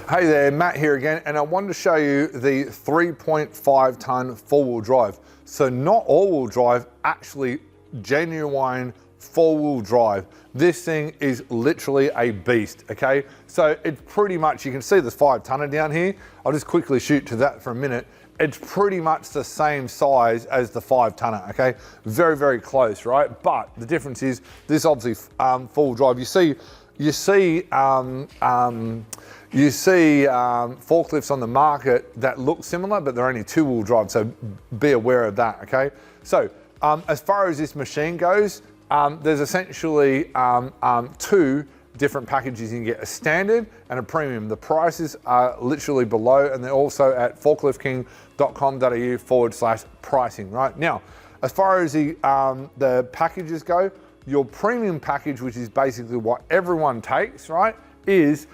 Hey there, Matt here again, and I wanted to show you the 3.5 ton four-wheel drive. So not all-wheel drive, actually genuine four-wheel drive. This thing is literally a beast, okay? So it's pretty much, you can see the 5 tonner down here. I'll just quickly shoot to that for a minute. It's pretty much the same size as the 5 tonner, okay? Very, very close, right? But the difference is this obviously four-wheel drive. You see forklifts on the market that look similar, but they're only two-wheel drive, so be aware of that, okay? So as far as this machine goes, there's essentially 2 different packages. You can get a standard and a premium. The prices are literally below, and they're also at forkliftking.com.au/pricing, right? Now, as far as the packages go, your premium package, which is basically what everyone takes, right, is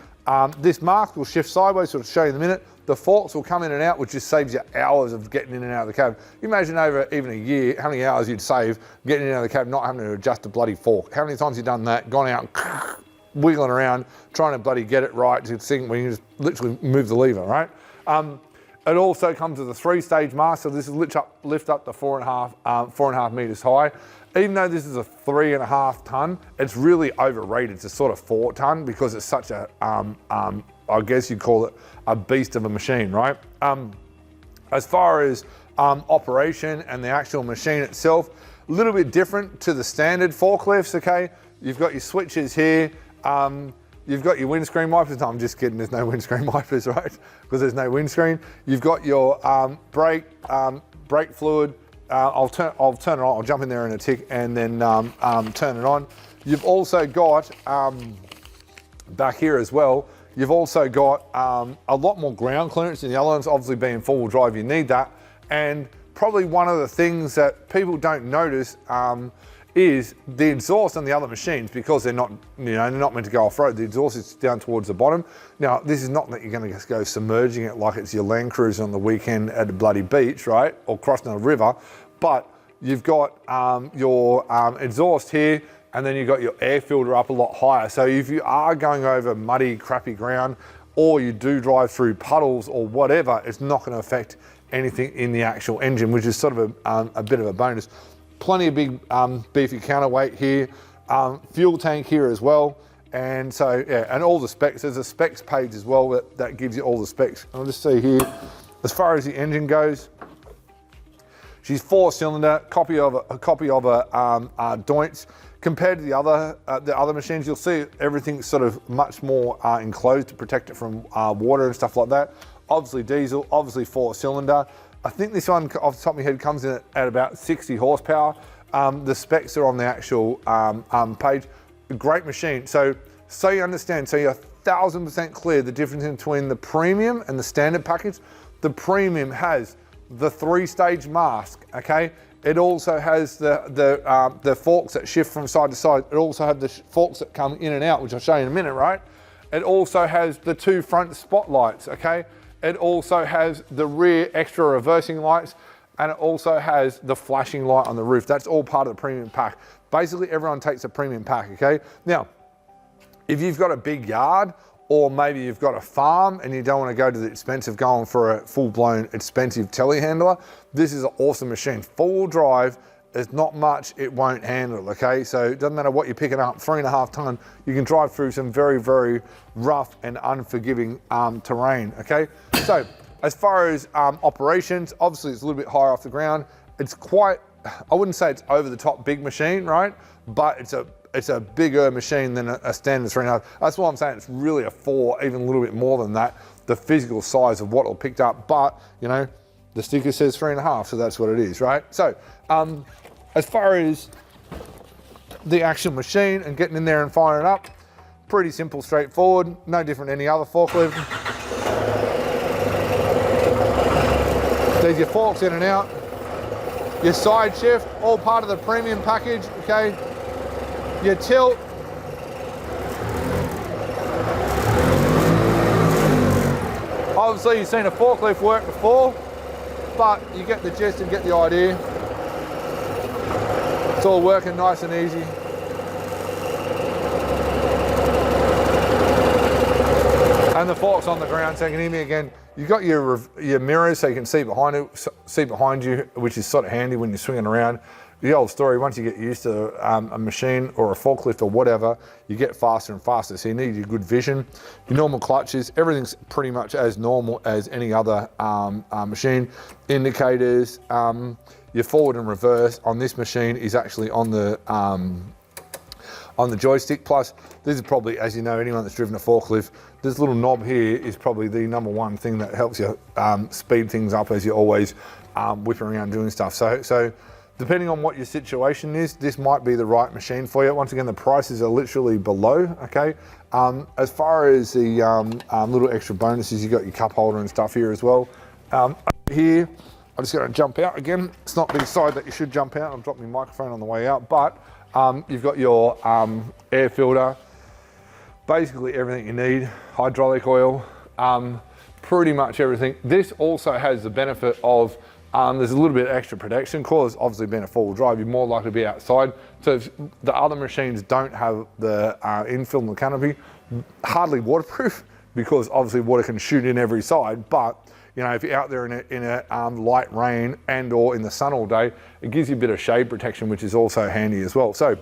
this Mast will shift sideways, so I'll show you in a minute. The forks will come in and out, which just saves you hours of getting in and out of the cab. You imagine over even a year, how many hours you'd save getting in and out of the cab, not having to adjust a bloody fork. How many times you've done that, gone out, wiggling around, trying to bloody get it right to sink when you just literally move the lever, right? It also comes with a 3-stage Mast, so this is lift up to 4.5 meters high. Even though this is a 3.5 ton, it's really overrated to sort of 4 ton because it's such a, I guess you'd call it a beast of a machine, right? As far as operation and the actual machine itself, a little bit different to the standard forklifts, okay? You've got your switches here. You've got your windscreen wipers. No, I'm just kidding, there's no windscreen wipers, right? Because there's no windscreen. You've got your brake fluid. I'll turn it on, I'll jump in there in a tick and then turn it on. You've also got, back here as well, you've also got a lot more ground clearance than the other ones. Obviously being four-wheel drive, you need that. And probably one of the things that people don't notice is the exhaust on the other machines, because they're not, they're not meant to go off-road. The exhaust is down towards the bottom. Now, this is not that you're gonna just go submerging it like it's your Land Cruiser on the weekend at a bloody beach, right? Or crossing a river, but you've got your exhaust here, and then you've got your air filter up a lot higher. So if you are going over muddy, crappy ground, or you do drive through puddles or whatever, it's not gonna affect anything in the actual engine, which is sort of a bit of a bonus. Plenty of big beefy counterweight here, fuel tank here as well. And so, yeah, and all the specs, there's a specs page as well that gives you all the specs. I'll just see here, as far as the engine goes, she's 4-cylinder, copy of a Deutz. Compared to the other machines, you'll see everything's sort of much more enclosed to protect it from water and stuff like that. Obviously diesel, obviously 4-cylinder. I think this one, off the top of my head, comes in at about 60 horsepower. The specs are on the actual page. A great machine. So you understand, so you're 1000% clear the difference between the premium and the standard package. The premium has the 3-stage Mast, okay? It also has the forks that shift from side to side. It also has the forks that come in and out, which I'll show you in a minute, right? It also has the 2 front spotlights, okay? It also has the rear extra reversing lights, and it also has the flashing light on the roof. That's all part of the premium pack. Basically, everyone takes a premium pack, okay? Now, if you've got a big yard, or maybe you've got a farm and you don't want to go to the expense of going for a full-blown expensive telehandler, this is an awesome machine. 4-wheel drive, there's not much it won't handle, okay? So it doesn't matter what you're picking up, 3.5 ton, you can drive through some very, very rough and unforgiving terrain, okay? So as far as operations, obviously it's a little bit higher off the ground. It's quite, I wouldn't say it's over the top big machine, right? But it's a bigger machine than a standard 3.5. That's why I'm saying it's really a 4, even a little bit more than that, the physical size of what it'll picked up. But, the sticker says 3.5, so that's what it is, right? So, as far as the actual machine and getting in there and firing it up, pretty simple, straightforward, no different than any other forklift. There's your forks in and out, your side shift, all part of the premium package, okay? Your tilt, obviously you've seen a forklift work before, but you get the gist and get the idea. It's all working nice and easy. And the fork's on the ground, so you can hear me again. You've got your mirrors so you can see behind you, which is sort of handy when you're swinging around. The old story, once you get used to a machine or a forklift or whatever, you get faster and faster. So you need your good vision. Your normal clutches, everything's pretty much as normal as any other machine. Indicators, your forward and reverse on this machine is actually on the joystick. Plus, this is probably, as you know, anyone that's driven a forklift, this little knob here is probably the #1 thing that helps you speed things up as you're always whipping around doing stuff. So depending on what your situation is, this might be the right machine for you. Once again, the prices are literally below, okay? As far as the little extra bonuses, you got your cup holder and stuff here as well. Over here, I'm just gonna jump out again. It's not the side that you should jump out. I'll drop my microphone on the way out, but you've got your air filter, basically everything you need, hydraulic oil, pretty much everything. This also has the benefit of there's a little bit of extra protection, because obviously being a four-wheel drive, you're more likely to be outside. So if the other machines don't have the infill in the canopy, hardly waterproof, because obviously water can shoot in every side. But you know, if you're out there in a light rain and or in the sun all day, it gives you a bit of shade protection, which is also handy as well. So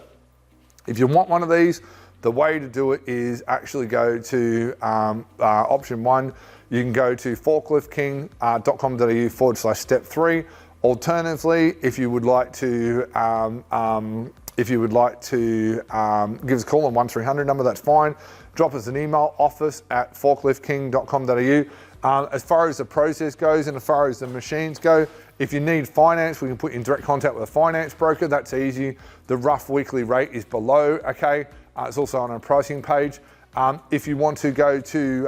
if you want one of these, the way to do it is actually go to option 1. You can go to forkliftking.com.au/step3. Alternatively, if you would like to give us a call on 1300 number, that's fine. Drop us an email, office@forkliftking.com.au. As far as the process goes and as far as the machines go, if you need finance, we can put you in direct contact with a finance broker. That's easy. The rough weekly rate is below, okay? It's also on our pricing page. If you want to go to,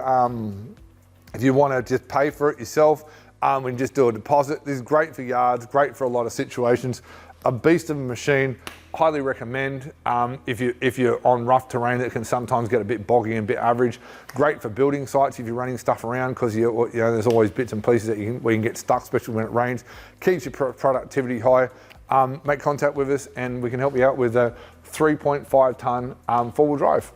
if you want to just pay for it yourself, we can just do a deposit. This is great for yards, great for a lot of situations. A beast of a machine, highly recommend. If you're on rough terrain that can sometimes get a bit boggy and a bit average. Great for building sites if you're running stuff around, because you know there's always bits and pieces that where you can get stuck, especially when it rains. Keeps your productivity high. Make contact with us and we can help you out with a 3.5 ton four-wheel drive.